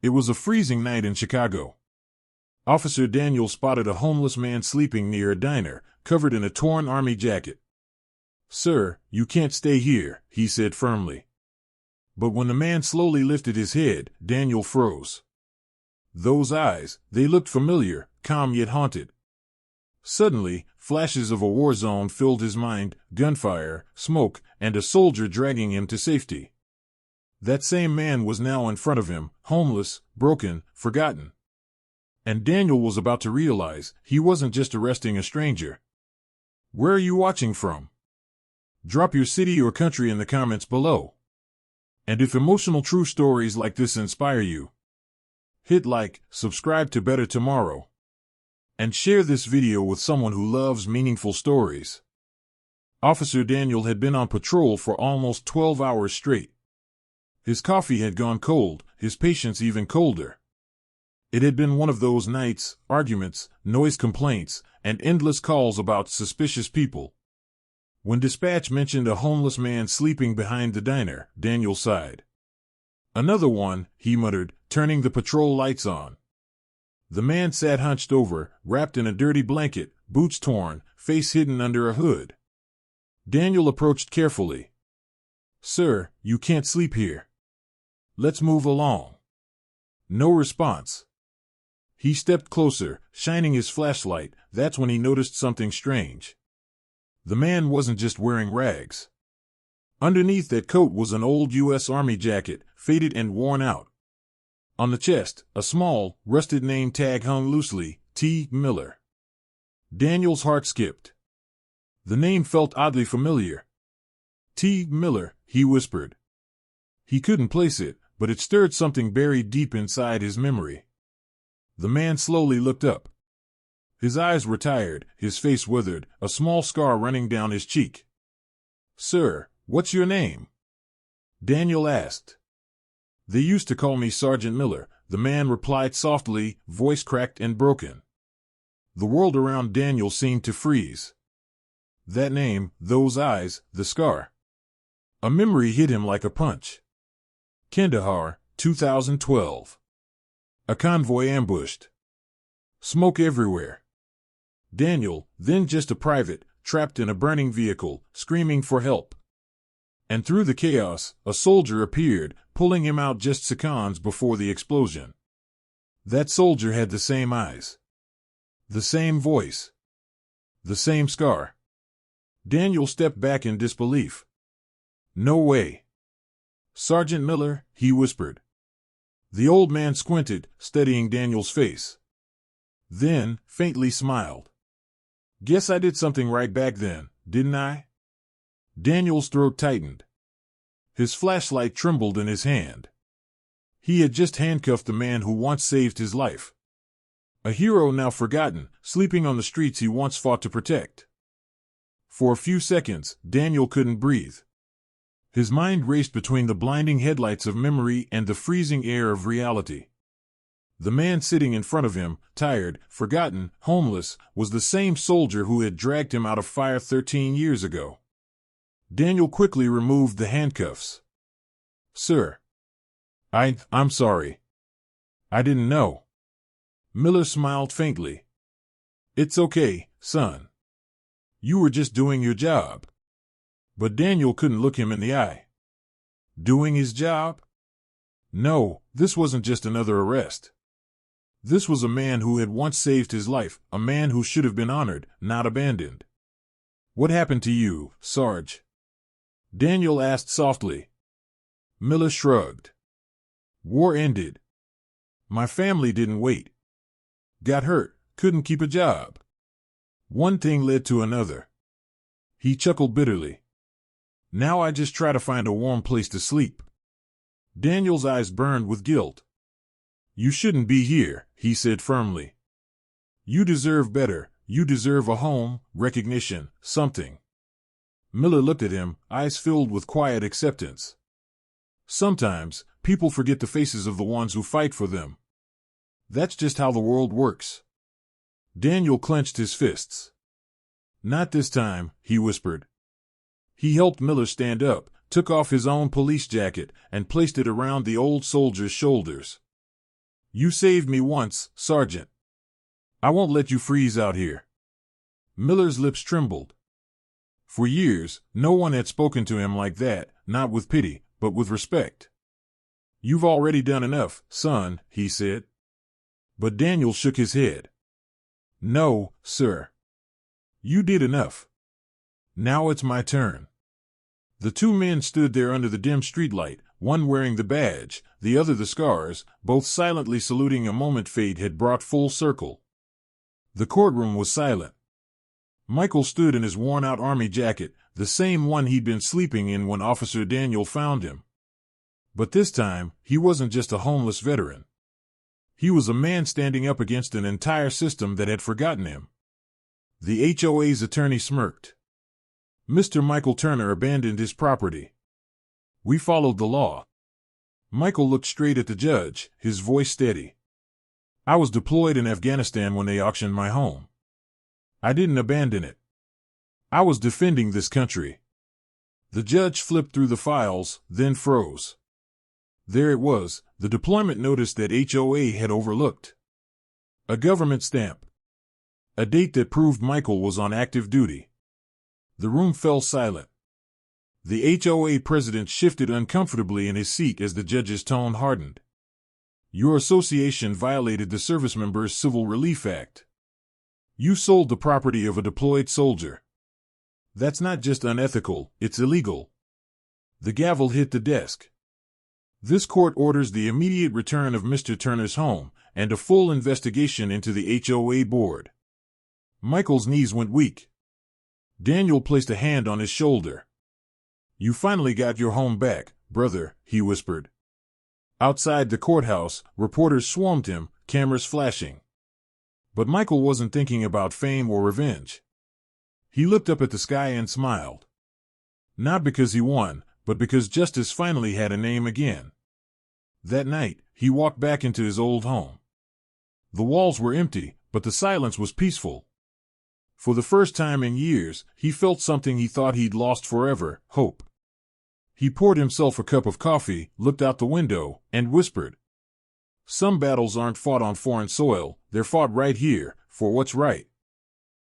It was a freezing night in Chicago. Officer Daniel spotted a homeless man sleeping near a diner, covered in a torn army jacket. "Sir, you can't stay here," he said firmly. But when the man slowly lifted his head, Daniel froze. Those eyes, they looked familiar, calm yet haunted. Suddenly, flashes of a war zone filled his mind, gunfire, smoke, and a soldier dragging him to safety. That same man was now in front of him, homeless, broken, forgotten. And Daniel was about to realize he wasn't just arresting a stranger. Where are you watching from? Drop your city or country in the comments below. And if emotional true stories like this inspire you, hit like, subscribe to Better Tomorrow, and share this video with someone who loves meaningful stories. Officer Daniel had been on patrol for almost 12 hours straight. His coffee had gone cold, his patience even colder. It had been one of those nights, arguments, noise complaints, and endless calls about suspicious people. When dispatch mentioned a homeless man sleeping behind the diner, Daniel sighed. "Another one," he muttered, turning the patrol lights on. The man sat hunched over, wrapped in a dirty blanket, boots torn, face hidden under a hood. Daniel approached carefully. "Sir, you can't sleep here. Let's move along." No response. He stepped closer, shining his flashlight. That's when he noticed something strange. The man wasn't just wearing rags. Underneath that coat was an old U.S. Army jacket, faded and worn out. On the chest, a small, rusted name tag hung loosely, T. Miller. Daniel's heart skipped. The name felt oddly familiar. "T. Miller," he whispered. He couldn't place it, but it stirred something buried deep inside his memory. The man slowly looked up. His eyes were tired, his face withered, a small scar running down his cheek. "Sir, what's your name?" Daniel asked. "They used to call me Sergeant Miller," the man replied softly, voice cracked and broken. The world around Daniel seemed to freeze. That name, those eyes, the scar. A memory hit him like a punch. Kandahar, 2012. A convoy ambushed. Smoke everywhere. Daniel, then just a private, trapped in a burning vehicle, screaming for help. And through the chaos, a soldier appeared, pulling him out just seconds before the explosion. That soldier had the same eyes. The same voice. The same scar. Daniel stepped back in disbelief. "No way." "Sergeant Miller," he whispered. The old man squinted, studying Daniel's face. Then, faintly smiled. "Guess I did something right back then, didn't I?" Daniel's throat tightened. His flashlight trembled in his hand. He had just handcuffed the man who once saved his life. A hero now forgotten, sleeping on the streets he once fought to protect. For a few seconds, Daniel couldn't breathe. His mind raced between the blinding headlights of memory and the freezing air of reality. The man sitting in front of him, tired, forgotten, homeless, was the same soldier who had dragged him out of fire 13 years ago. Daniel quickly removed the handcuffs. "Sir. I'm sorry. I didn't know." Miller smiled faintly. "It's okay, son. You were just doing your job." But Daniel couldn't look him in the eye. Doing his job? No, this wasn't just another arrest. This was a man who had once saved his life, a man who should have been honored, not abandoned. "What happened to you, Sarge?" Daniel asked softly. Miller shrugged. "War ended. My family didn't wait. Got hurt, couldn't keep a job. One thing led to another." He chuckled bitterly. "Now I just try to find a warm place to sleep." Daniel's eyes burned with guilt. "You shouldn't be here," he said firmly. "You deserve better. You deserve a home, recognition, something." Miller looked at him, eyes filled with quiet acceptance. "Sometimes, people forget the faces of the ones who fight for them. That's just how the world works." Daniel clenched his fists. "Not this time," he whispered. He helped Miller stand up, took off his own police jacket, and placed it around the old soldier's shoulders. You saved me once, Sergeant. I won't let you freeze out here. Miller's lips trembled. For years, no one had spoken to him like that, not with pity, but with respect. You've already done enough, son, he said. But Daniel shook his head. No, sir. You did enough. Now it's my turn. The two men stood there under the dim streetlight, one wearing the badge, the other the scars, both silently saluting a moment fate had brought full circle. The courtroom was silent. Michael stood in his worn-out army jacket, the same one he'd been sleeping in when Officer Daniel found him. But this time, he wasn't just a homeless veteran. He was a man standing up against an entire system that had forgotten him. The HOA's attorney smirked. Mr. Michael Turner abandoned his property. We followed the law. Michael looked straight at the judge, his voice steady. I was deployed in Afghanistan when they auctioned my home. I didn't abandon it. I was defending this country. The judge flipped through the files, then froze. There it was, the deployment notice that HOA had overlooked. A government stamp. A date that proved Michael was on active duty. The room fell silent. The HOA president shifted uncomfortably in his seat as the judge's tone hardened. Your association violated the Service Members' Civil Relief Act. You sold the property of a deployed soldier. That's not just unethical, it's illegal. The gavel hit the desk. This court orders the immediate return of Mr. Turner's home, and a full investigation into the HOA board. Michael's knees went weak. Daniel placed a hand on his shoulder. You finally got your home back, brother, he whispered. Outside the courthouse, reporters swarmed him, cameras flashing. But Michael wasn't thinking about fame or revenge. He looked up at the sky and smiled. Not because he won, but because justice finally had a name again. That night, he walked back into his old home. The walls were empty, but the silence was peaceful. For the first time in years, he felt something he thought he'd lost forever, hope. He poured himself a cup of coffee, looked out the window, and whispered. Some battles aren't fought on foreign soil, they're fought right here, for what's right.